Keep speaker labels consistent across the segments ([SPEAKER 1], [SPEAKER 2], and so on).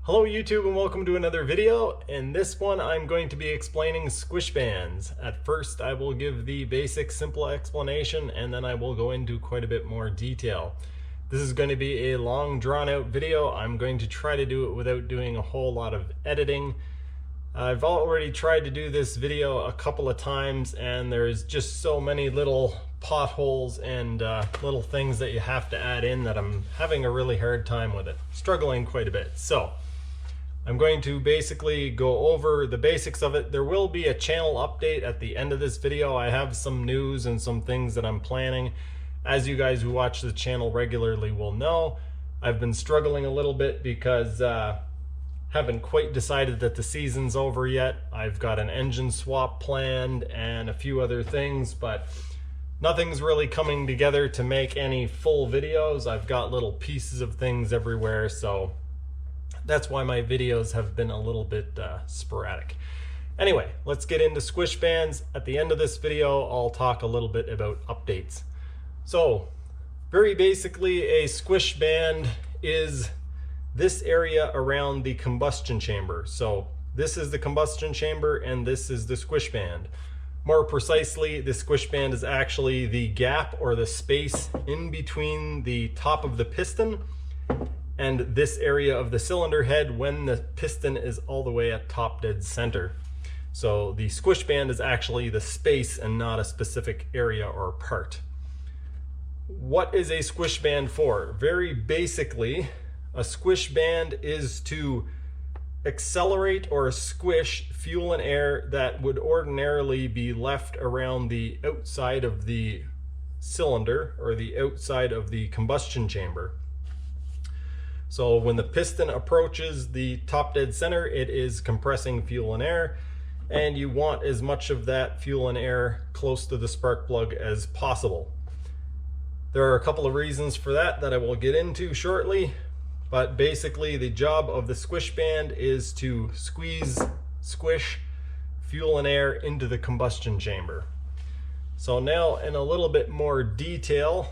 [SPEAKER 1] Hello YouTube and welcome to another video. In this one I'm going to be explaining squish bands. At first I will give the basic simple explanation and then I will go into quite a bit more detail. This is going to be a long drawn out video. I'm going to try to do it without doing a whole lot of editing. I've already tried to do this video a couple of times and there's just so many little potholes and little things that you have to add in that I'm having a really hard time with it. Struggling quite a bit. So I'm going to basically go over the basics of it. There will be a channel update at the end of this video. I have some news and some things that I'm planning. As you guys who watch the channel regularly will know, I've been struggling a little bit because haven't quite decided that the season's over yet. I've got an engine swap planned and a few other things, but nothing's really coming together to make any full videos. I've got little pieces of things everywhere, so that's why my videos have been a little bit sporadic. Anyway, let's get into squish bands. At the end of this video, I'll talk a little bit about updates. So, very basically, a squish band is this area around the combustion chamber. So, this is the combustion chamber and this is the squish band. More precisely, the squish band is actually the gap or the space in between the top of the piston and this area of the cylinder head when the piston is all the way at top dead center. So the squish band is actually the space and not a specific area or part. What is a squish band for? Very basically, a squish band is to accelerate or squish fuel and air that would ordinarily be left around the outside of the cylinder or the outside of the combustion chamber. So when the piston approaches the top dead center, it is compressing fuel and air, and you want as much of that fuel and air close to the spark plug as possible. There are a couple of reasons for that I will get into shortly, but basically the job of the squish band is to squish fuel and air into the combustion chamber. So now in a little bit more detail,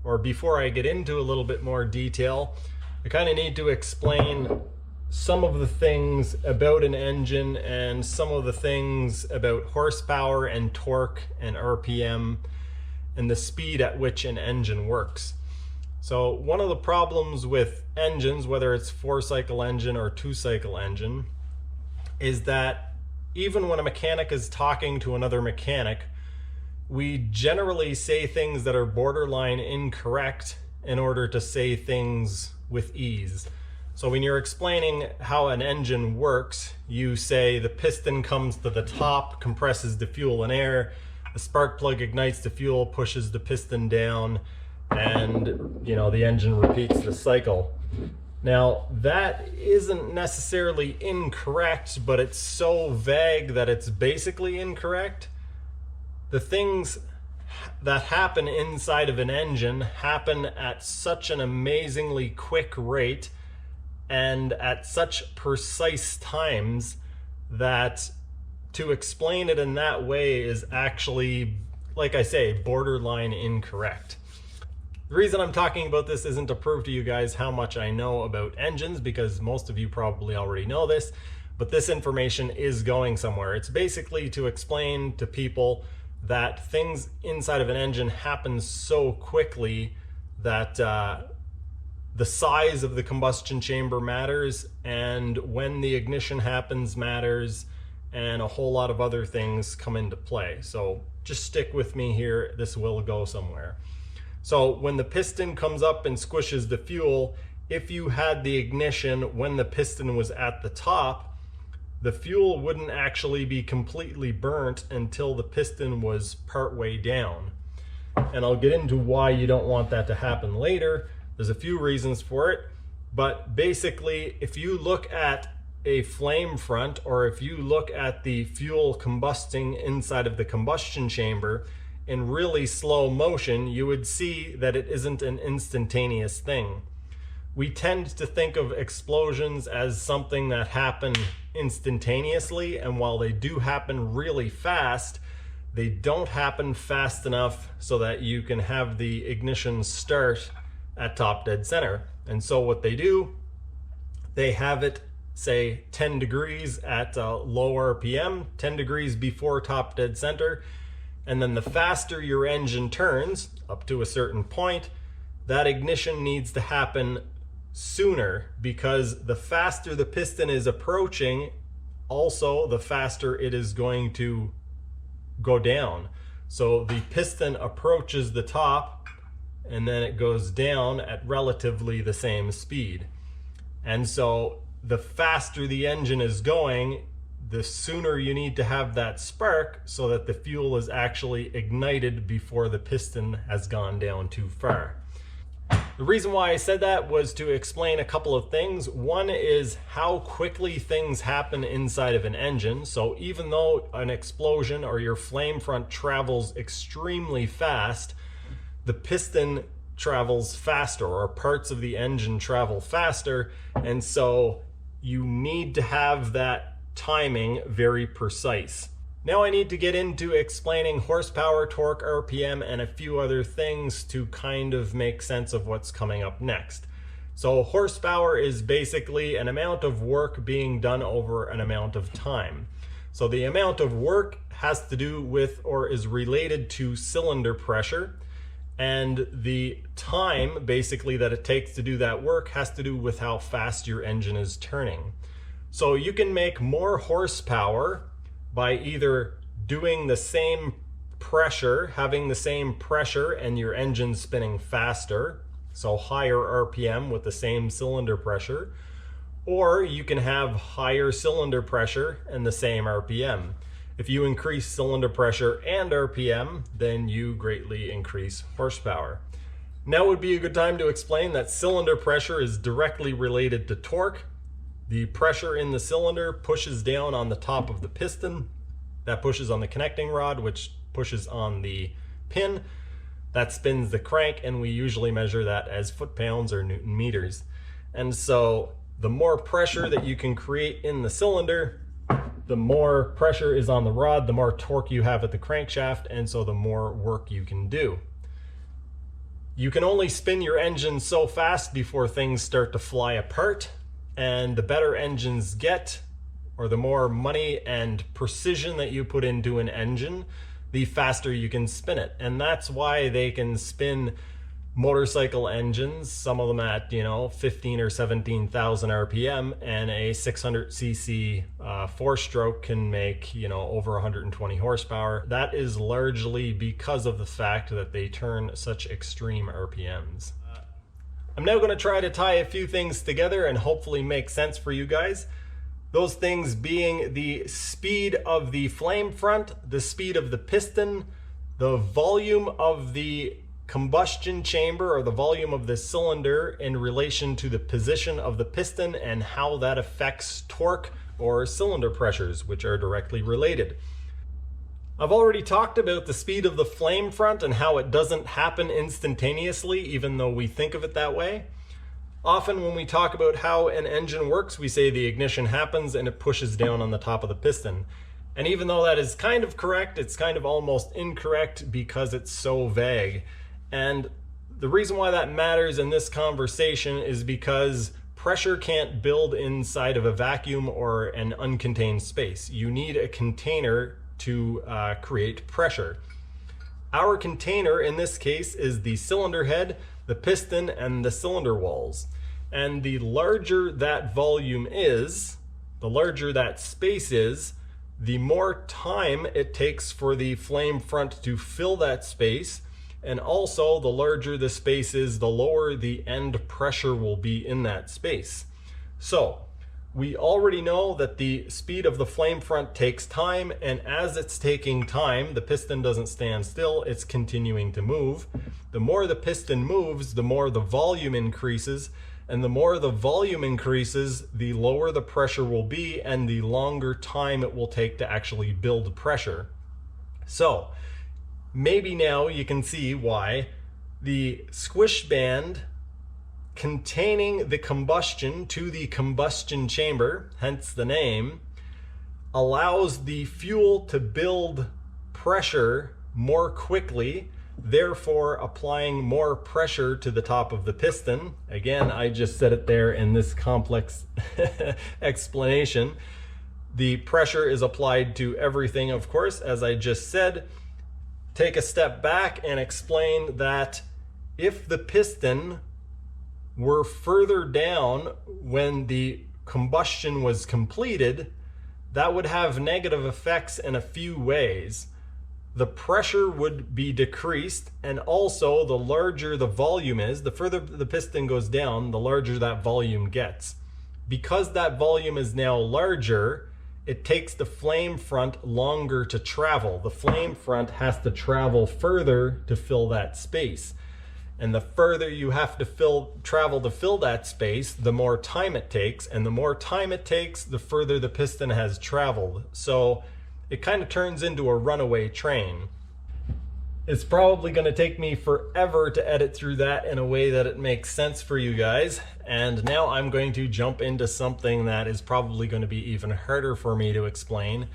[SPEAKER 1] or before I get into a little bit more detail, I kind of need to explain some of the things about an engine and some of the things about horsepower and torque and RPM and the speed at which an engine works. So one of the problems with engines, whether it's 4-cycle engine or 2-cycle engine, is that even when a mechanic is talking to another mechanic, we generally say things that are borderline incorrect in order to say things with ease. So when you're explaining how an engine works, you say the piston comes to the top, compresses the fuel and air, the spark plug ignites the fuel, pushes the piston down, and the engine repeats the cycle. Now that isn't necessarily incorrect, but it's so vague that it's basically incorrect. The things that happen inside of an engine happen at such an amazingly quick rate and at such precise times that to explain it in that way is actually, like I say, borderline incorrect. The reason I'm talking about this isn't to prove to you guys how much I know about engines, because most of you probably already know this, but this information is going somewhere. It's basically to explain to people that things inside of an engine happen so quickly that the size of the combustion chamber matters, and when the ignition happens matters, and a whole lot of other things come into play. So just stick with me here, this will go somewhere. So when the piston comes up and squishes the fuel, if you had the ignition when the piston was at the top, the fuel wouldn't actually be completely burnt until the piston was partway down. And I'll get into why you don't want that to happen later. There's a few reasons for it, but basically if you look at a flame front, or if you look at the fuel combusting inside of the combustion chamber in really slow motion, you would see that it isn't an instantaneous thing. We tend to think of explosions as something that happen instantaneously, and while they do happen really fast, they don't happen fast enough so that you can have the ignition start at top dead center. And so what they do, they have it say 10 degrees at low RPM, 10 degrees before top dead center. And then the faster your engine turns up to a certain point, that ignition needs to happen sooner, because the faster the piston is approaching, also the faster it is going to go down. So the piston approaches the top and then it goes down at relatively the same speed. And so the faster the engine is going, the sooner you need to have that spark so that the fuel is actually ignited before the piston has gone down too far. The reason why I said that was to explain a couple of things. One is how quickly things happen inside of an engine. So even though an explosion or your flame front travels extremely fast, the piston travels faster, or parts of the engine travel faster, and so you need to have that timing very precise. Now I need to get into explaining horsepower, torque, RPM, and a few other things to kind of make sense of what's coming up next. So horsepower is basically an amount of work being done over an amount of time. So the amount of work has to do with, or is related to, cylinder pressure, and the time basically that it takes to do that work has to do with how fast your engine is turning. So you can make more horsepower by either doing the same pressure, having the same pressure and your engine spinning faster, so higher RPM with the same cylinder pressure, or you can have higher cylinder pressure and the same RPM. If you increase cylinder pressure and RPM, then you greatly increase horsepower. Now would be a good time to explain that cylinder pressure is directly related to torque. The pressure in the cylinder pushes down on the top of the piston. That pushes on the connecting rod, which pushes on the pin. That spins the crank, and we usually measure that as foot-pounds or Newton meters. And so the more pressure that you can create in the cylinder, the more pressure is on the rod, the more torque you have at the crankshaft, and so the more work you can do. You can only spin your engine so fast before things start to fly apart. And the better engines get, or the more money and precision that you put into an engine, the faster you can spin it. And that's why they can spin motorcycle engines, some of them at 15 or 17,000 RPM, and a 600cc 4-stroke can make over 120 horsepower. That is largely because of the fact that they turn such extreme RPMs. I'm now going to try to tie a few things together and hopefully make sense for you guys. Those things being the speed of the flame front, the speed of the piston, the volume of the combustion chamber, or the volume of the cylinder in relation to the position of the piston, and how that affects torque or cylinder pressures, which are directly related. I've already talked about the speed of the flame front and how it doesn't happen instantaneously, even though we think of it that way. Often when we talk about how an engine works, we say the ignition happens and it pushes down on the top of the piston. And even though that is kind of correct, it's kind of almost incorrect because it's so vague. And the reason why that matters in this conversation is because pressure can't build inside of a vacuum or an uncontained space. You need a container to create pressure. Our container in this case is the cylinder head, the piston, and the cylinder walls. And the larger that volume is, the larger that space is, the more time it takes for the flame front to fill that space. And also, the larger the space is, the lower the end pressure will be in that space. So we already know that the speed of the flame front takes time, and as it's taking time, the piston doesn't stand still, it's continuing to move. The more the piston moves, the more the volume increases, and the more the volume increases, the lower the pressure will be, and the longer time it will take to actually build pressure. So maybe now you can see why the squish band containing the combustion to the combustion chamber, hence the name, allows the fuel to build pressure more quickly therefore applying more pressure to the top of the piston. Again, I just said it there in this complex explanation. The pressure is applied to everything, of course, as I just said. Take a step back and explain that if the piston were further down when the combustion was completed, that would have negative effects in a few ways. The pressure would be decreased, and also the larger the volume is, the further the piston goes down, the larger that volume gets. Because that volume is now larger, it takes the flame front longer to travel. The flame front has to travel further to fill that space. And the further you have to travel to fill that space, the more time it takes. And the more time it takes, the further the piston has traveled. So it kind of turns into a runaway train. It's probably going to take me forever to edit through that in a way that it makes sense for you guys. And now I'm going to jump into something that is probably going to be even harder for me to explain.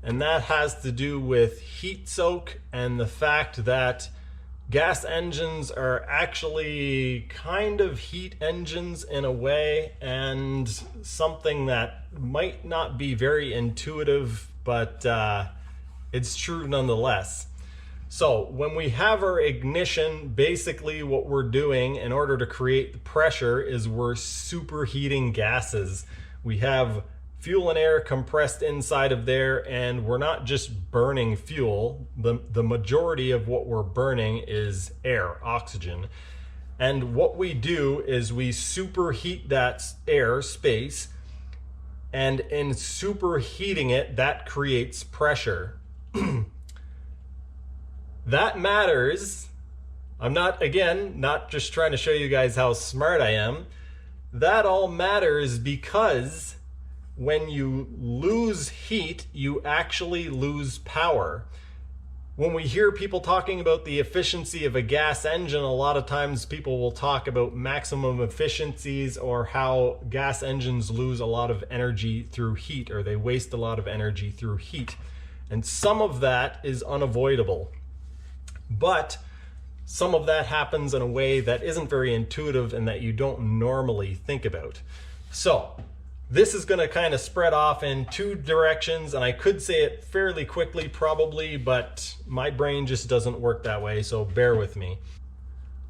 [SPEAKER 1] And that has to do with heat soak and the fact that gas engines are actually kind of heat engines in a way, and something that might not be very intuitive, but it's true nonetheless. So when we have our ignition, basically what we're doing in order to create the pressure is we're superheating gases. We have fuel and air compressed inside of there, and we're not just burning fuel. The majority of what we're burning is air, oxygen. And what we do is we superheat that air space, and in superheating it, that creates pressure. That matters. I'm not just trying to show you guys how smart I am. That all matters because when you lose heat, you actually lose power. When we hear people talking about the efficiency of a gas engine, a lot of times people will talk about maximum efficiencies or how gas engines lose a lot of energy through heat, or they waste a lot of energy through heat. And some of that is unavoidable. But some of that happens in a way that isn't very intuitive and that you don't normally think about. So this is going to kind of spread off in two directions, and I could say it fairly quickly probably, but my brain just doesn't work that way, so bear with me.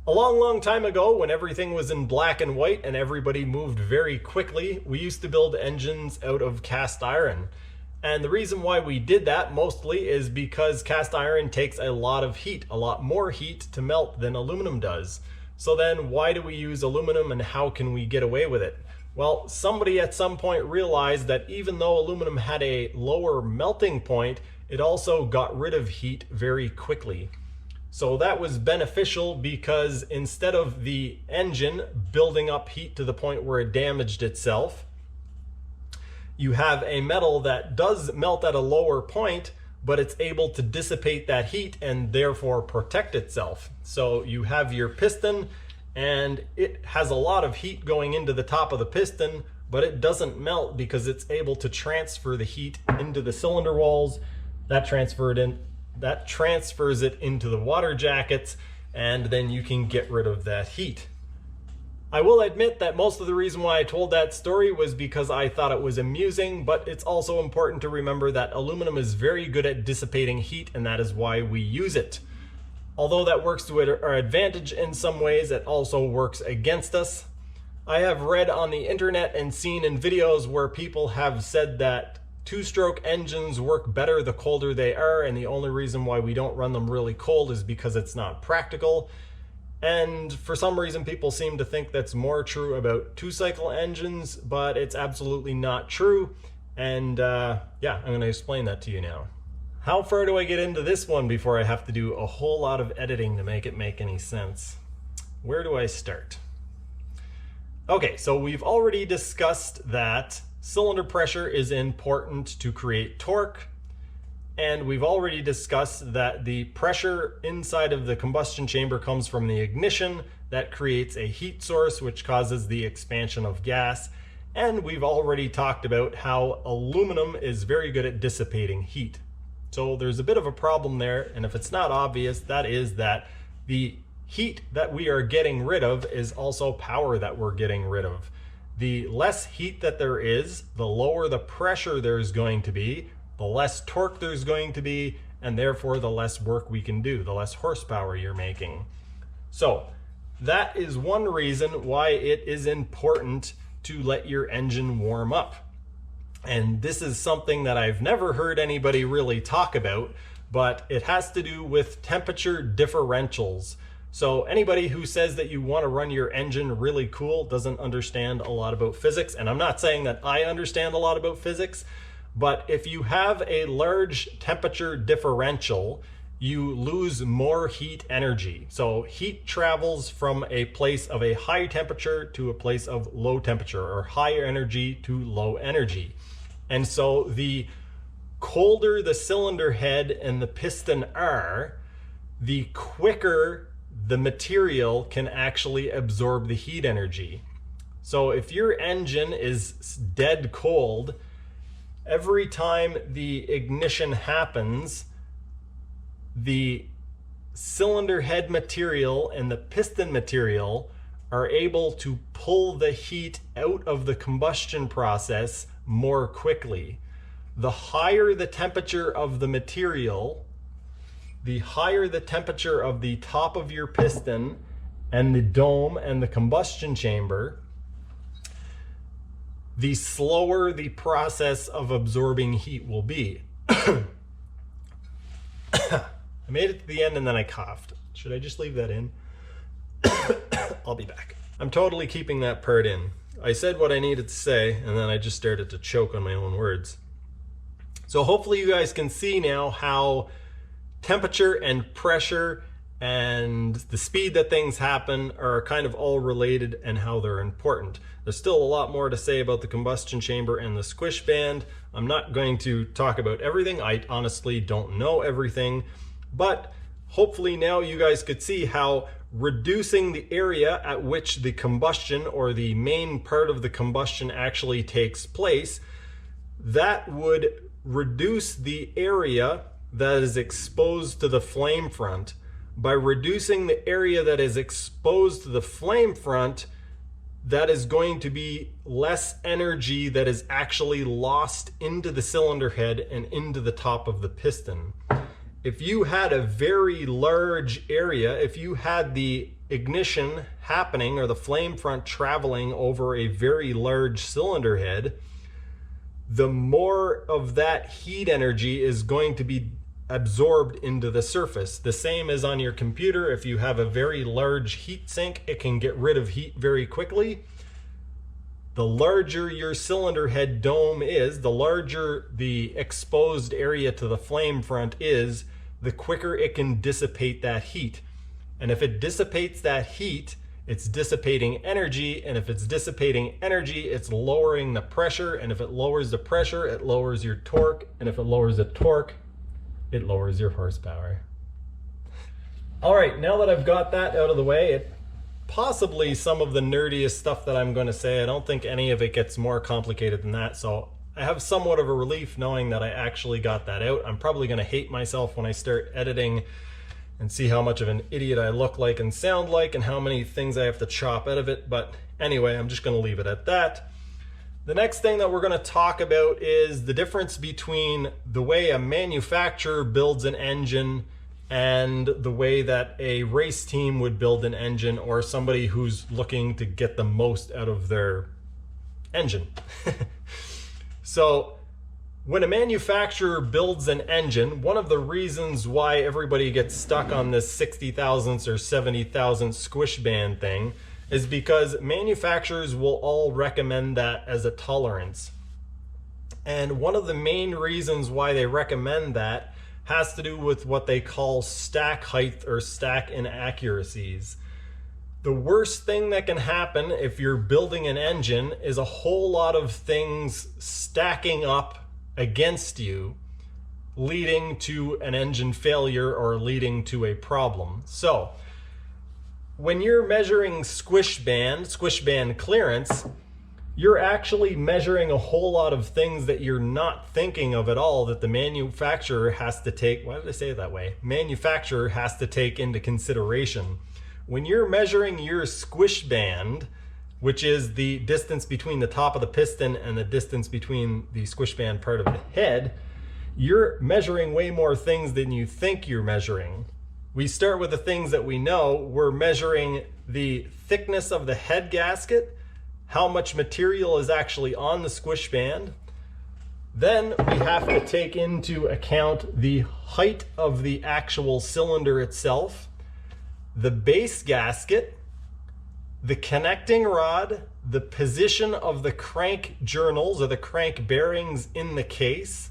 [SPEAKER 1] A long time ago, when everything was in black and white and everybody moved very quickly, we used to build engines out of cast iron. And the reason why we did that mostly is because cast iron takes a lot of heat, a lot more heat to melt than aluminum does. So then why do we use aluminum, and how can we get away with it? Well, somebody at some point realized that even though aluminum had a lower melting point, it also got rid of heat very quickly. So that was beneficial because instead of the engine building up heat to the point where it damaged itself, you have a metal that does melt at a lower point, but it's able to dissipate that heat and therefore protect itself. So you have your piston, and it has a lot of heat going into the top of the piston, but it doesn't melt because it's able to transfer the heat into the cylinder walls. That transfers it into the water jackets, and then you can get rid of that heat. I will admit that most of the reason why I told that story was because I thought it was amusing, but it's also important to remember that aluminum is very good at dissipating heat, and that is why we use it. Although that works to our advantage in some ways, it also works against us. I have read on the internet and seen in videos where people have said that two-stroke engines work better the colder they are, and the only reason why we don't run them really cold is because it's not practical. And for some reason, people seem to think that's more true about two-cycle engines, but it's absolutely not true. And yeah, I'm going to explain that to you now. How far do I get into this one before I have to do a whole lot of editing to make it make any sense? Where do I start? Okay, so we've already discussed that cylinder pressure is important to create torque. And we've already discussed that the pressure inside of the combustion chamber comes from the ignition. That creates a heat source, which causes the expansion of gas. And we've already talked about how aluminum is very good at dissipating heat. So there's a bit of a problem there, and if it's not obvious, that is that The heat that we are getting rid of is also power that we're getting rid of. The less heat that there is, the lower the pressure there's going to be, the less torque there's going to be, and therefore the less work we can do, the less horsepower you're making. So that is one reason why it is important to let your engine warm up. And this is something that I've never heard anybody really talk about, but it has to do with temperature differentials. So anybody who says that you want to run your engine really cool doesn't understand a lot about physics. And I'm not saying that I understand a lot about physics, but if you have a large temperature differential, you lose more heat energy. So heat travels from a place of a high temperature to a place of low temperature, or higher energy to low energy. And so the colder the cylinder head and the piston are, the quicker the material can actually absorb the heat energy. So if your engine is dead cold, every time the ignition happens, the cylinder head material and the piston material are able to pull the heat out of the combustion process more quickly. The higher the temperature of the material, the higher the temperature of the top of your piston and the dome and the combustion chamber, the slower the process of absorbing heat will be. I made it to the end and then I coughed. Should I just leave that in? I'll be back. I'm totally keeping that part in. I said what I needed to say and then I just started to choke on my own words. So hopefully you guys can see now how temperature and pressure and the speed that things happen are kind of all related and how they're important. There's still a lot more to say about the combustion chamber and the squish band. I'm not going to talk about everything. I honestly don't know everything, but hopefully now you guys could see how reducing the area at which the combustion or the main part of the combustion actually takes place, that would reduce the area that is exposed to the flame front. By reducing the area that is exposed to the flame front, that is going to be less energy that is actually lost into the cylinder head and into the top of the piston. If you had a very large area, if you had the ignition happening or the flame front traveling over a very large cylinder head, the more of that heat energy is going to be absorbed into the surface. The same as on your computer. If you have a very large heat sink, it can get rid of heat very quickly. The larger your cylinder head dome is, the larger the exposed area to the flame front is, the quicker it can dissipate that heat. And if it dissipates that heat, it's dissipating energy, and if it's dissipating energy, it's lowering the pressure, and if it lowers the pressure, it lowers your torque, and if it lowers the torque, it lowers your horsepower. All right, now that I've got that out of the way, possibly some of the nerdiest stuff that I'm going to say, I don't think any of it gets more complicated than that, so I have somewhat of a relief knowing that I actually got that out. I'm probably going to hate myself when I start editing and see how much of an idiot I look like and sound like and how many things I have to chop out of it, but anyway, I'm just going to leave it at that. The next thing that we're going to talk about is the difference between the way a manufacturer builds an engine and the way that a race team would build an engine, or somebody who's looking to get the most out of their engine. So when a manufacturer builds an engine, one of the reasons why everybody gets stuck on this 60 thousandths or 70 thousandths squish band thing is because manufacturers will all recommend that as a tolerance. And one of the main reasons why they recommend that has to do with what they call stack height or stack inaccuracies. The worst thing that can happen if you're building an engine is a whole lot of things stacking up against you, leading to an engine failure or leading to a problem. So when you're measuring squish band clearance, you're actually measuring a whole lot of things that you're not thinking of at all that the manufacturer has to take, why did I say it that way? Manufacturer has to take into consideration. When you're measuring your squish band, which is the distance between the top of the piston and the distance between the squish band part of the head, you're measuring way more things than you think you're measuring. We start with the things that we know. We're measuring the thickness of the head gasket, how much material is actually on the squish band. Then we have to take into account the height of the actual cylinder itself, the base gasket, the connecting rod, the position of the crank journals or the crank bearings in the case,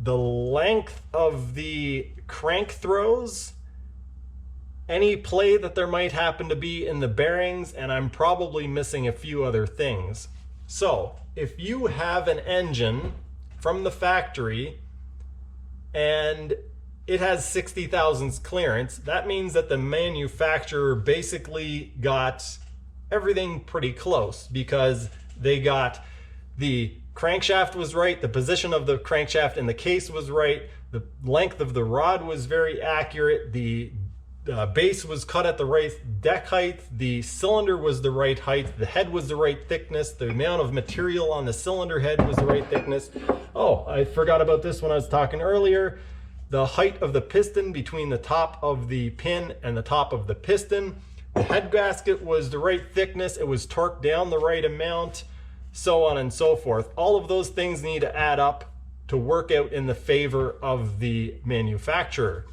[SPEAKER 1] the length of the crank throws, any play that there might happen to be in the bearings, and I'm probably missing a few other things. So if you have an engine from the factory and it has 60 thousandths clearance, that means that the manufacturer basically got everything pretty close, because they got the crankshaft was right, the position of the crankshaft in the case was right, the length of the rod was very accurate, the base was cut at the right deck height, the cylinder was the right height, the head was the right thickness, the amount of material on the cylinder head was the right thickness. Oh, I forgot about this when I was talking earlier. The height of the piston between the top of the pin and the top of the piston. The head gasket was the right thickness, it was torqued down the right amount, so on and so forth. All of those things need to add up to work out in the favor of the manufacturer.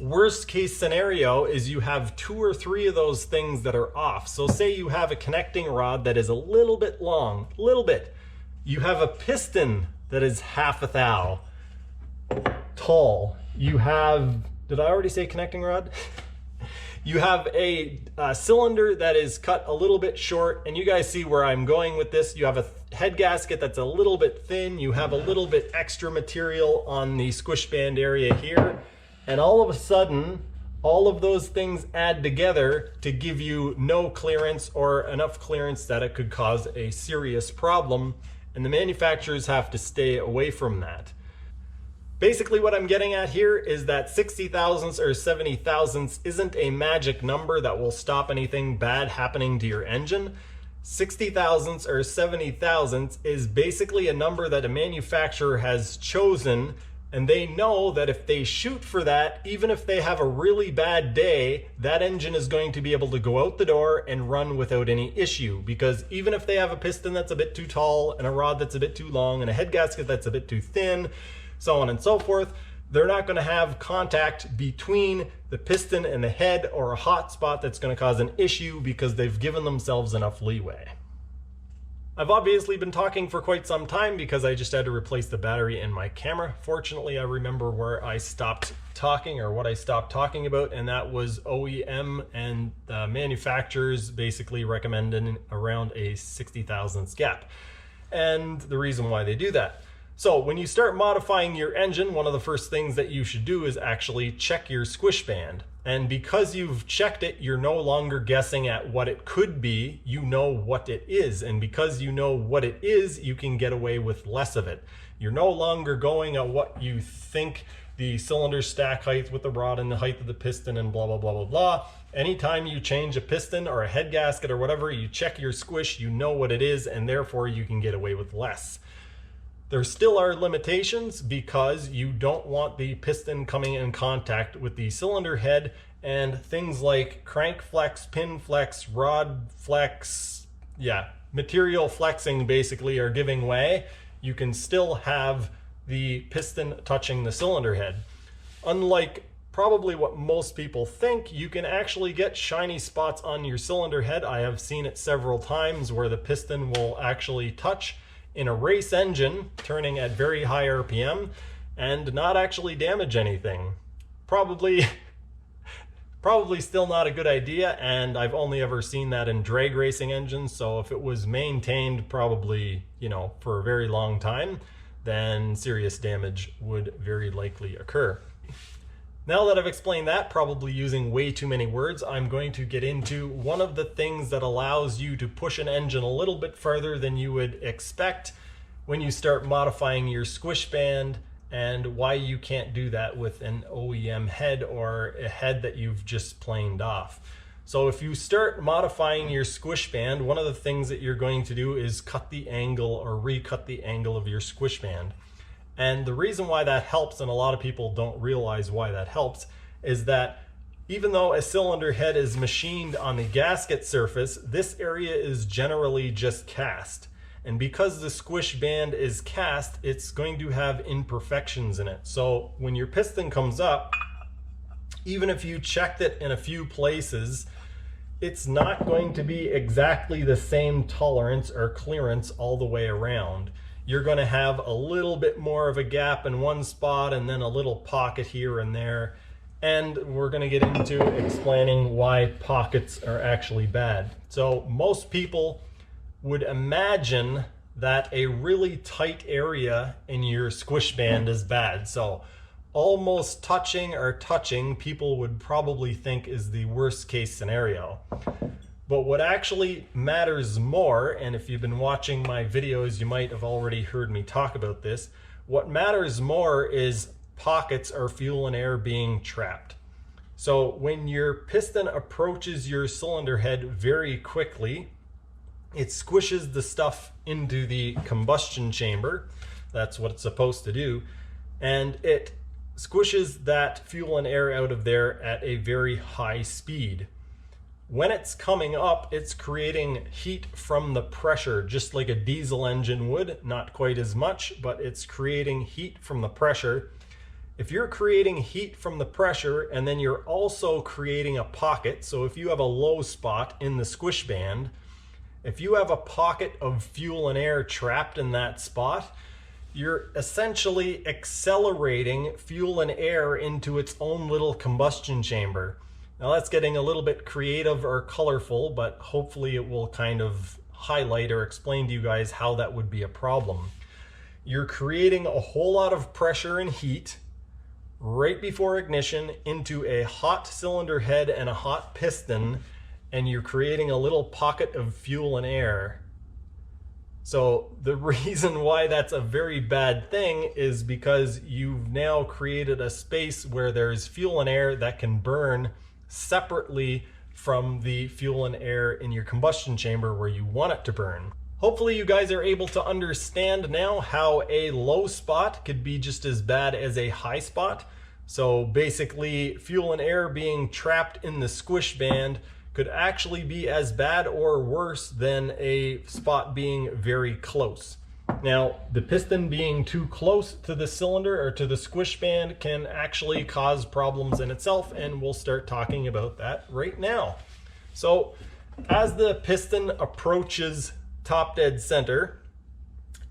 [SPEAKER 1] Worst case scenario is you have 2 or 3 of those things that are off. So say you have a connecting rod that is a little bit long, little bit. You have a piston that is half a thou tall. You have, did I already say connecting rod? You have a cylinder that is cut a little bit short, and you guys see where I'm going with this. You have a head gasket that's a little bit thin. You have a little bit extra material on the squish band area here. And all of a sudden, all of those things add together to give you no clearance or enough clearance that it could cause a serious problem. And the manufacturers have to stay away from that. Basically what I'm getting at here is that 60 thousandths or 70 thousandths isn't a magic number that will stop anything bad happening to your engine. 60 thousandths or 70 thousandths is basically a number that a manufacturer has chosen, and they know that if they shoot for that, even if they have a really bad day, that engine is going to be able to go out the door and run without any issue. Because even if they have a piston that's a bit too tall and a rod that's a bit too long and a head gasket that's a bit too thin, so on and so forth, they're not going to have contact between the piston and the head or a hot spot that's going to cause an issue because they've given themselves enough leeway. I've obviously been talking for quite some time because I just had to replace the battery in my camera. Fortunately, I remember where I stopped talking or what I stopped talking about, and that was OEM and manufacturers basically recommending around a 60 thousandths gap, and the reason why they do that. So when you start modifying your engine, one of the first things that you should do is actually check your squish band. And because you've checked it, you're no longer guessing at what it could be, you know what it is. And because you know what it is, you can get away with less of it. You're no longer going at what you think the cylinder stack height with the rod and the height of the piston and blah, blah, blah, blah, blah. Anytime you change a piston or a head gasket or whatever, you check your squish, you know what it is, and therefore you can get away with less. There still are limitations because you don't want the piston coming in contact with the cylinder head, and things like crank flex, pin flex, rod flex, material flexing basically are giving way. You can still have the piston touching the cylinder head. Unlike probably what most people think, you can actually get shiny spots on your cylinder head. I have seen it several times where the piston will actually touch in a race engine turning at very high RPM and not actually damage anything. Probably still not a good idea, and I've only ever seen that in drag racing engines, so if it was maintained probably, for a very long time, then serious damage would very likely occur. Now that I've explained that, probably using way too many words, I'm going to get into one of the things that allows you to push an engine a little bit further than you would expect when you start modifying your squish band, and why you can't do that with an OEM head or a head that you've just planed off. So if you start modifying your squish band, one of the things that you're going to do is cut the angle or recut the angle of your squish band. And the reason why that helps, and a lot of people don't realize why that helps, is that even though a cylinder head is machined on the gasket surface, this area is generally just cast. And because the squish band is cast, it's going to have imperfections in it. So when your piston comes up, even if you checked it in a few places, it's not going to be exactly the same tolerance or clearance all the way around. You're going to have a little bit more of a gap in one spot and then a little pocket here and there. And we're going to get into explaining why pockets are actually bad. So most people would imagine that a really tight area in your squish band is bad. So almost touching or touching, people would probably think is the worst case scenario. But what actually matters more, and if you've been watching my videos, you might have already heard me talk about this, what matters more is pockets or fuel and air being trapped. So when your piston approaches your cylinder head very quickly, it squishes the stuff into the combustion chamber. That's what it's supposed to do. And it squishes that fuel and air out of there at a very high speed. When it's coming up, it's creating heat from the pressure, just like a diesel engine would, not quite as much, but it's creating heat from the pressure. If you're creating heat from the pressure and then you're also creating a pocket, so if you have a low spot in the squish band, if you have a pocket of fuel and air trapped in that spot, you're essentially accelerating fuel and air into its own little combustion chamber. Now that's getting a little bit creative or colorful, but hopefully it will kind of highlight or explain to you guys how that would be a problem. You're creating a whole lot of pressure and heat right before ignition into a hot cylinder head and a hot piston, and you're creating a little pocket of fuel and air. So the reason why that's a very bad thing is because you've now created a space where there's fuel and air that can burn separately from the fuel and air in your combustion chamber where you want it to burn. Hopefully you guys are able to understand now how a low spot could be just as bad as a high spot. So basically fuel and air being trapped in the squish band could actually be as bad or worse than a spot being very close. Now, the piston being too close to the cylinder or to the squish band can actually cause problems in itself, and we'll start talking about that right now. So, as the piston approaches top dead center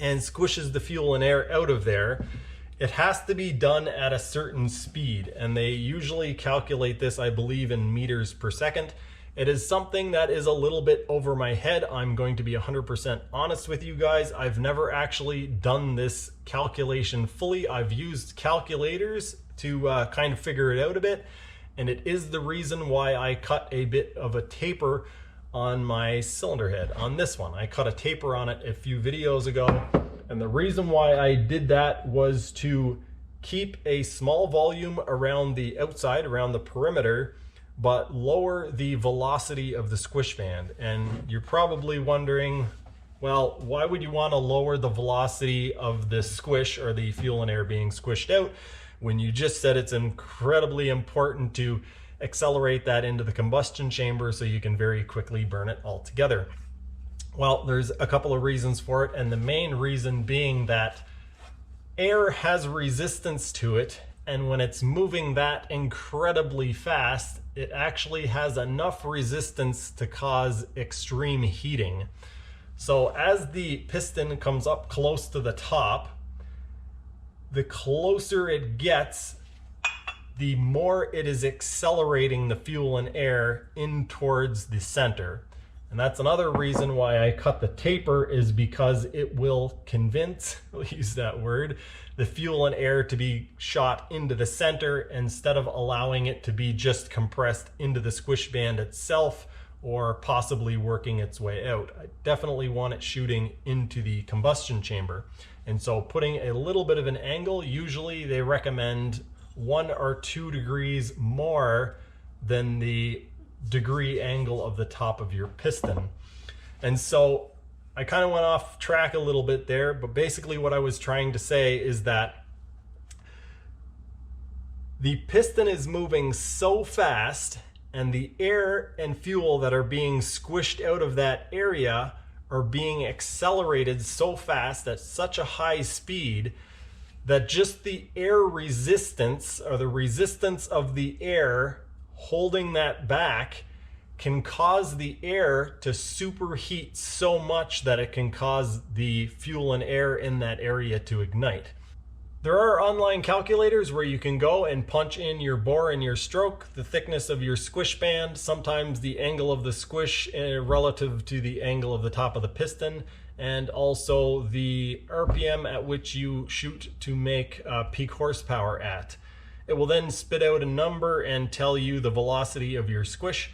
[SPEAKER 1] and squishes the fuel and air out of there, it has to be done at a certain speed, and they usually calculate this, I believe, in meters per second. It is something that is a little bit over my head. I'm going to be 100% honest with you guys. I've never actually done this calculation fully. I've used calculators to kind of figure it out a bit, and it is the reason why I cut a bit of a taper on my cylinder head. On this one, I cut a taper on it a few videos ago, and the reason why I did that was to keep a small volume around the outside, around the perimeter, but lower the velocity of the squish band. And you're probably wondering, well, why would you want to lower the velocity of the squish or the fuel and air being squished out when you just said it's incredibly important to accelerate that into the combustion chamber so you can very quickly burn it all together? Well, there's a couple of reasons for it, and the main reason being that air has resistance to it, and when it's moving that incredibly fast, it actually has enough resistance to cause extreme heating. So as the piston comes up close to the top, the closer it gets, the more it is accelerating the fuel and air in towards the center. And that's another reason why I cut the taper, is because it will convince, we'll use that word, the fuel and air to be shot into the center instead of allowing it to be just compressed into the squish band itself or possibly working its way out. I definitely want it shooting into the combustion chamber. And so putting a little bit of an angle, usually they recommend 1 or 2 degrees more than the degree angle of the top of your piston. And so I kind of went off track a little bit there, but basically what I was trying to say is that the piston is moving so fast, and the air and fuel that are being squished out of that area are being accelerated so fast at such a high speed that just the air resistance, or the resistance of the air holding that back, can cause the air to superheat so much that it can cause the fuel and air in that area to ignite. There are online calculators where you can go and punch in your bore and your stroke, the thickness of your squish band, sometimes the angle of the squish relative to the angle of the top of the piston, and also the RPM at which you shoot to make peak horsepower at. It will then spit out a number and tell you the velocity of your squish.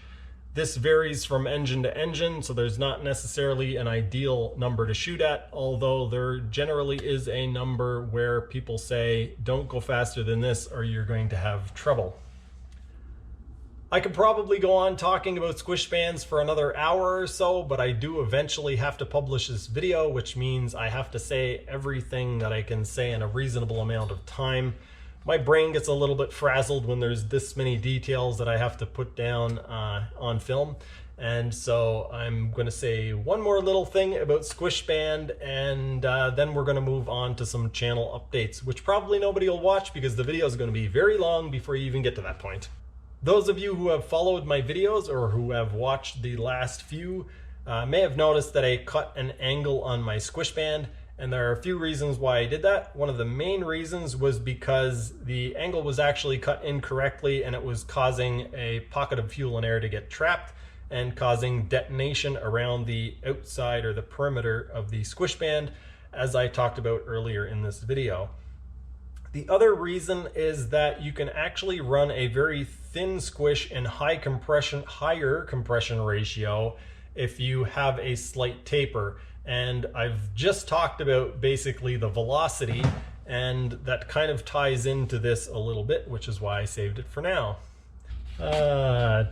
[SPEAKER 1] This varies from engine to engine, so there's not necessarily an ideal number to shoot at, although there generally is a number where people say, don't go faster than this or you're going to have trouble. I could probably go on talking about squish bands for another hour or so, but I do eventually have to publish this video, which means I have to say everything that I can say in a reasonable amount of time. My brain gets a little bit frazzled when there's this many details that I have to put down on film. And so I'm going to say one more little thing about Squish Band, and then we're going to move on to some channel updates, which probably nobody will watch because the video is going to be very long before you even get to that point. Those of you who have followed my videos or who have watched the last few may have noticed that I cut an angle on my Squish Band. And there are a few reasons why I did that. One of the main reasons was because the angle was actually cut incorrectly and it was causing a pocket of fuel and air to get trapped and causing detonation around the outside or the perimeter of the squish band, as I talked about earlier in this video. The other reason is that you can actually run a very thin squish and higher compression ratio if you have a slight taper. And I've just talked about basically the velocity, and that kind of ties into this a little bit, which is why I saved it for now.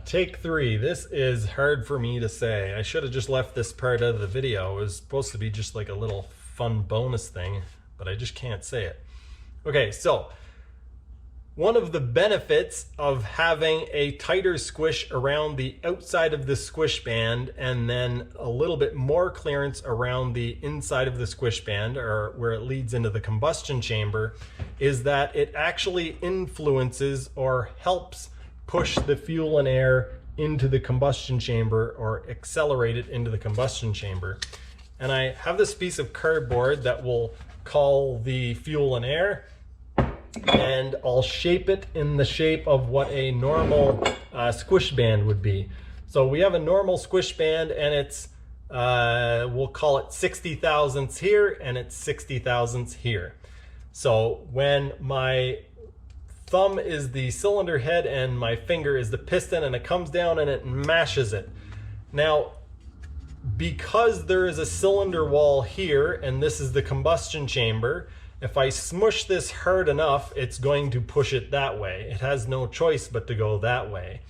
[SPEAKER 1] Take 3. This is hard for me to say. I should have just left this part out of the video. It was supposed to be just like a little fun bonus thing, but I just can't say it. Okay, so one of the benefits of having a tighter squish around the outside of the squish band and then a little bit more clearance around the inside of the squish band, or where it leads into the combustion chamber, is that it actually influences or helps push the fuel and air into the combustion chamber or accelerate it into the combustion chamber. And I have this piece of cardboard that will call the fuel and air, and I'll shape it in the shape of what a normal squish band would be. So we have a normal squish band, and it's we'll call it 60 thousandths here and it's 60 thousandths here. So when my thumb is the cylinder head and my finger is the piston, and it comes down and it mashes it. Now, because there is a cylinder wall here and this is the combustion chamber, if I smush this hard enough, it's going to push it that way. It has no choice but to go that way.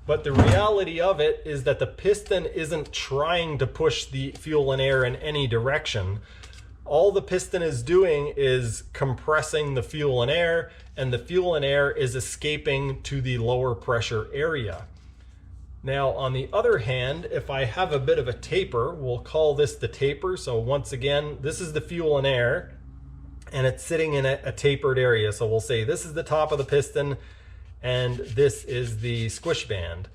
[SPEAKER 1] But the reality of it is that the piston isn't trying to push the fuel and air in any direction. All the piston is doing is compressing the fuel and air, and the fuel and air is escaping to the lower pressure area. Now, on the other hand, if I have a bit of a taper, we'll call this the taper. So once again, this is the fuel and air, and it's sitting in a tapered area. So we'll say this is the top of the piston and this is the squish band.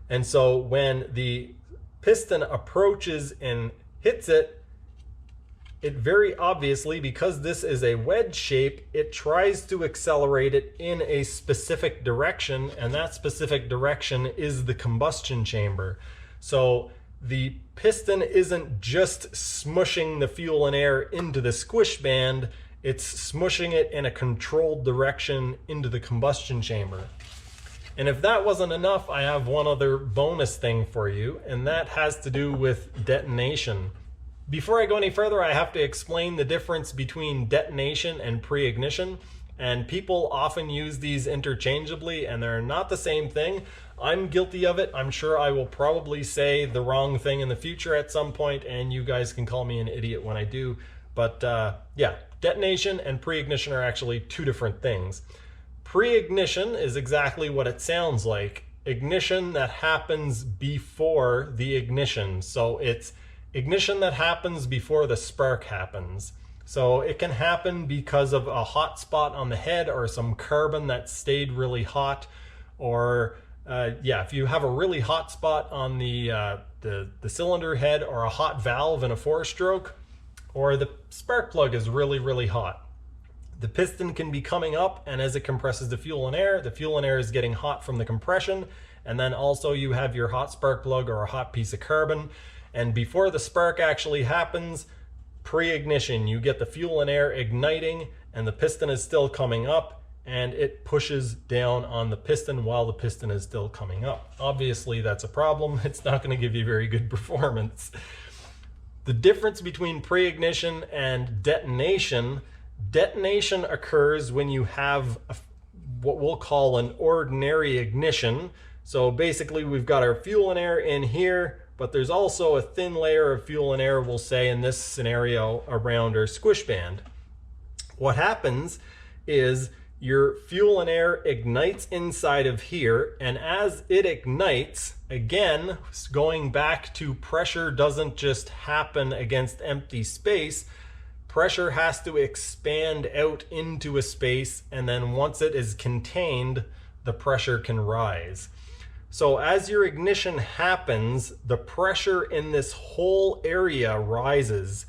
[SPEAKER 1] And so when the piston approaches and hits it, it very obviously, because this is a wedge shape, it tries to accelerate it in a specific direction, and that specific direction is the combustion chamber. So the piston isn't just smushing the fuel and air into the squish band, it's smushing it in a controlled direction into the combustion chamber. And if that wasn't enough, I have one other bonus thing for you, and that has to do with detonation. Before I go any further, I have to explain the difference between detonation and pre-ignition. And people often use these interchangeably, and they're not the same thing. I'm guilty of it. I'm sure I will probably say the wrong thing in the future at some point, and you guys can call me an idiot when I do. But yeah, detonation and pre-ignition are actually two different things. Pre-ignition is exactly what it sounds like. Ignition that happens before the ignition. So it's ignition that happens before the spark happens. So it can happen because of a hot spot on the head or some carbon that stayed really hot, or yeah, if you have a really hot spot on the cylinder head, or a hot valve in a 4-stroke, or the spark plug is really hot. The piston can be coming up, and as it compresses the fuel and air is getting hot from the compression, and then also you have your hot spark plug or a hot piece of carbon, and before the spark actually happens, pre-ignition, you get the fuel and air igniting, and the piston is still coming up, and it pushes down on the piston while the piston is still coming up. Obviously, that's a problem. It's not going to give you very good performance. The difference between pre-ignition and detonation occurs when you have what we'll call an ordinary ignition. So basically, we've got our fuel and air in here, but there's also a thin layer of fuel and air, we'll say in this scenario, around our squish band. What happens is your fuel and air ignites inside of here, and as it ignites, again, going back to pressure doesn't just happen against empty space. Pressure has to expand out into a space, and then once it is contained, the pressure can rise. So as your ignition happens, the pressure in this whole area rises.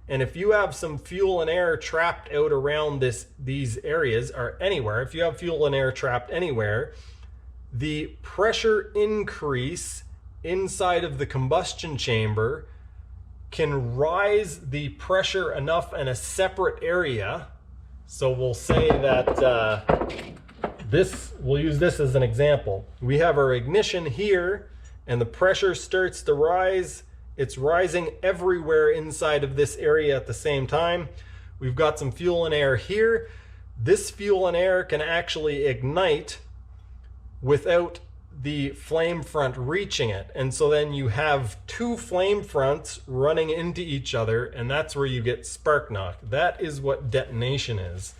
[SPEAKER 1] And if you have some fuel and air trapped out around these areas, or anywhere, if you have fuel and air trapped anywhere, the pressure increase inside of the combustion chamber can rise the pressure enough in a separate area. So we'll say that we'll use this as an example. We have our ignition here, and the pressure starts to rise. It's rising everywhere inside of this area at the same time. We've got some fuel and air here. This fuel and air can actually ignite without the flame front reaching it. And so then you have two flame fronts running into each other, and that's where you get spark knock. That is what detonation is.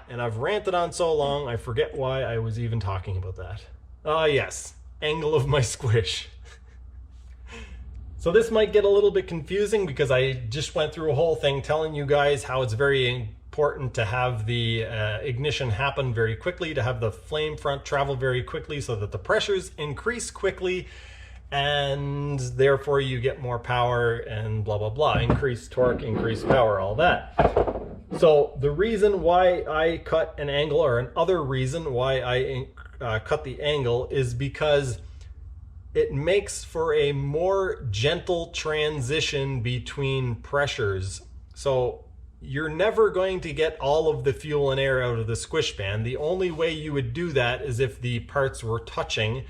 [SPEAKER 1] And I've ranted on so long, I forget why I was even talking about that. Ah, yes, angle of my squish. So this might get a little bit confusing because I just went through a whole thing telling you guys how it's very important to have the ignition happen very quickly, to have the flame front travel very quickly so that the pressures increase quickly, and therefore you get more power and blah, blah, blah. Increased torque, increased power, all that. So the reason why I cut an angle, or another reason why I cut the angle, is because it makes for a more gentle transition between pressures. So you're never going to get all of the fuel and air out of the squish band. The only way you would do that is if the parts were touching,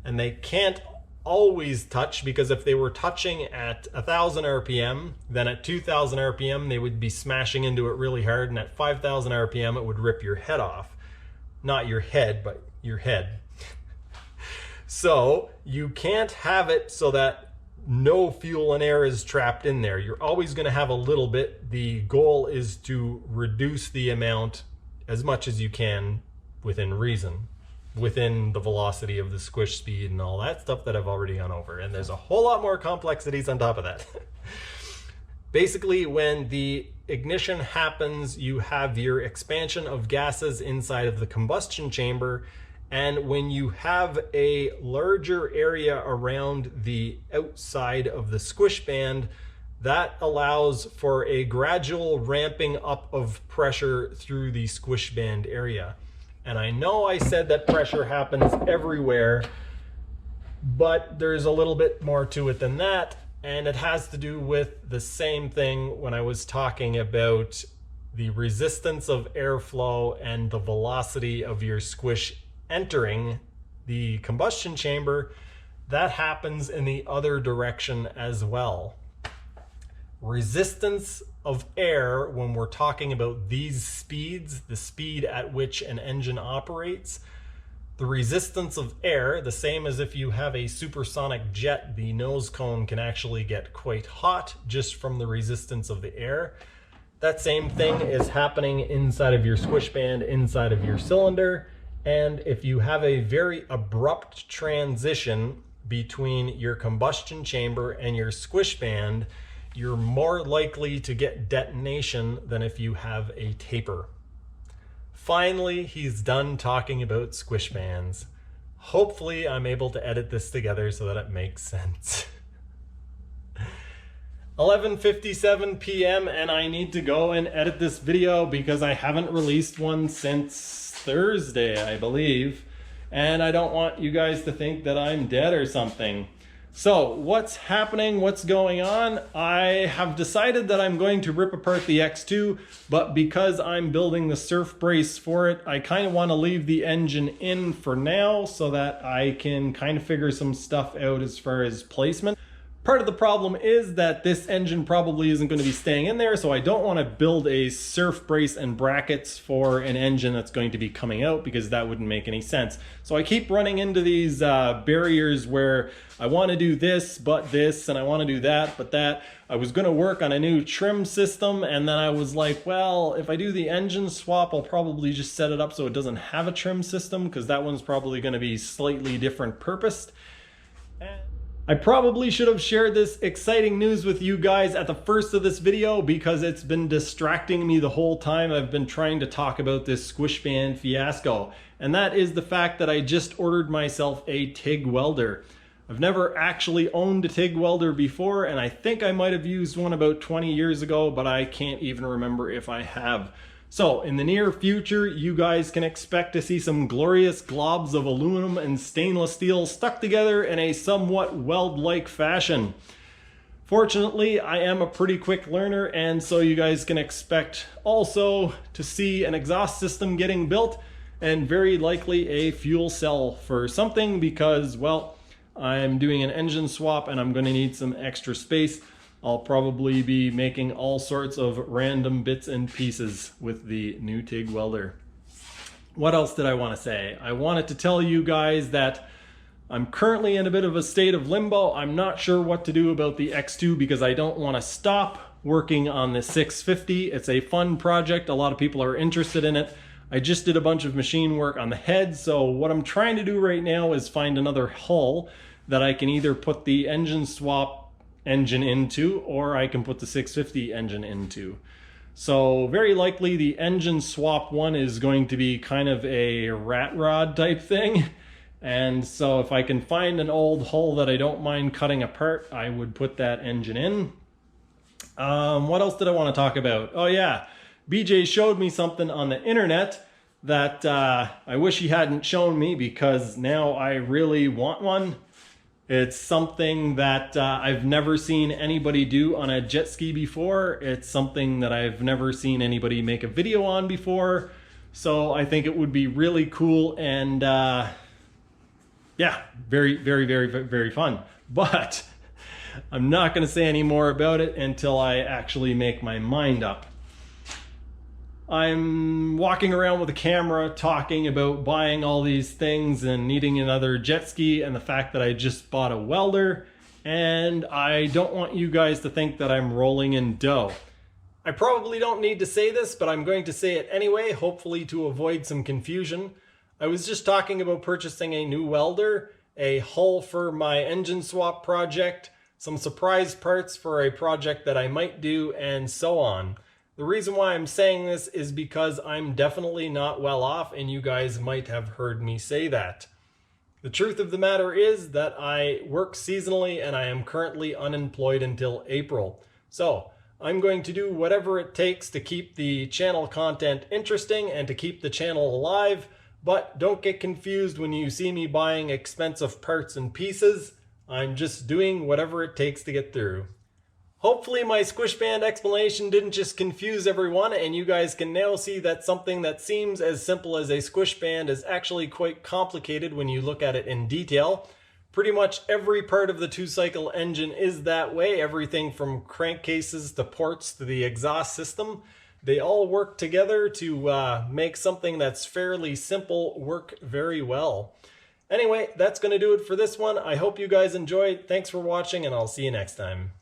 [SPEAKER 1] and they can't always touch, because if they were touching at 1,000 RPM, then at 2,000 RPM they would be smashing into it really hard, and at 5,000 RPM it would rip your head off. Not your head, but your head. So you can't have it so that no fuel and air is trapped in there. You're always going to have a little bit. The goal is to reduce the amount as much as you can within reason, within the velocity of the squish speed and all that stuff that I've already gone over. And there's a whole lot more complexities on top of that. Basically, when the ignition happens, you have your expansion of gases inside of the combustion chamber. And when you have a larger area around the outside of the squish band, that allows for a gradual ramping up of pressure through the squish band area. And I know I said that pressure happens everywhere, but there's a little bit more to it than that, and it has to do with the same thing when I was talking about the resistance of airflow and the velocity of your squish entering the combustion chamber. That happens in the other direction as well. Resistance of air, when we're talking about these speeds, the speed at which an engine operates, the resistance of air, the same as if you have a supersonic jet, the nose cone can actually get quite hot just from the resistance of the air. That same thing is happening inside of your squish band, inside of your cylinder. And if you have a very abrupt transition between your combustion chamber and your squish band, you're more likely to get detonation than if you have a taper. Finally, he's done talking about squish bands. Hopefully, I'm able to edit this together so that it makes sense. 11:57 p.m. and I need to go and edit this video because I haven't released one since Thursday, I believe. And I don't want you guys to think that I'm dead or something. So what's happening? What's going on? I have decided that I'm going to rip apart the X2, but because I'm building the surf brace for it, I kind of want to leave the engine in for now so that I can kind of figure some stuff out as far as placement. Part of the problem is that this engine probably isn't going to be staying in there, so I don't want to build a surf brace and brackets for an engine that's going to be coming out because that wouldn't make any sense. So I keep running into these barriers where I want to do this, but this, and I want to do that, but that. I was going to work on a new trim system, and then I was like, well, if I do the engine swap, I'll probably just set it up so it doesn't have a trim system because that one's probably going to be slightly different purposed. I probably should have shared this exciting news with you guys at the first of this video because it's been distracting me the whole time I've been trying to talk about this squish band fiasco. And that is the fact that I just ordered myself a TIG welder. I've never actually owned a TIG welder before, and I think I might have used one about 20 years ago, but I can't even remember if I have. So in the near future, you guys can expect to see some glorious globs of aluminum and stainless steel stuck together in a somewhat weld-like fashion. Fortunately, I am a pretty quick learner, and so you guys can expect also to see an exhaust system getting built and very likely a fuel cell for something because, well, I'm doing an engine swap and I'm going to need some extra space. I'll probably be making all sorts of random bits and pieces with the new TIG welder. What else did I want to say? I wanted to tell you guys that I'm currently in a bit of a state of limbo. I'm not sure what to do about the X2 because I don't want to stop working on the 650. It's a fun project. A lot of people are interested in it. I just did a bunch of machine work on the head. So what I'm trying to do right now is find another hull that I can either put the engine swap engine into, or I can put the 650 engine into. So very likely the engine swap one is going to be kind of a rat rod type thing. And so if I can find an old hull that I don't mind cutting apart, I would put that engine in. What else did I want to talk about? Oh yeah, BJ showed me something on the internet that I wish he hadn't shown me because now I really want one. It's something that I've never seen anybody do on a jet ski before. It's something that I've never seen anybody make a video on before. So I think it would be really cool and yeah, very, very, very, very fun. But I'm not going to say any more about it until I actually make my mind up. I'm walking around with a camera talking about buying all these things and needing another jet ski and the fact that I just bought a welder, and I don't want you guys to think that I'm rolling in dough. I probably don't need to say this, but I'm going to say it anyway, hopefully to avoid some confusion. I was just talking about purchasing a new welder, a hull for my engine swap project, some surprise parts for a project that I might do, and so on. The reason why I'm saying this is because I'm definitely not well off, and you guys might have heard me say that. The truth of the matter is that I work seasonally and I am currently unemployed until April. So I'm going to do whatever it takes to keep the channel content interesting and to keep the channel alive, But don't get confused when you see me buying expensive parts and pieces. I'm just doing whatever it takes to get through. Hopefully my squish band explanation didn't just confuse everyone, and you guys can now see that something that seems as simple as a squish band is actually quite complicated when you look at it in detail. Pretty much every part of the two-cycle engine is that way, everything from crankcases to ports to the exhaust system. They all work together to make something that's fairly simple work very well. Anyway, that's going to do it for this one. I hope you guys enjoyed. Thanks for watching, and I'll see you next time.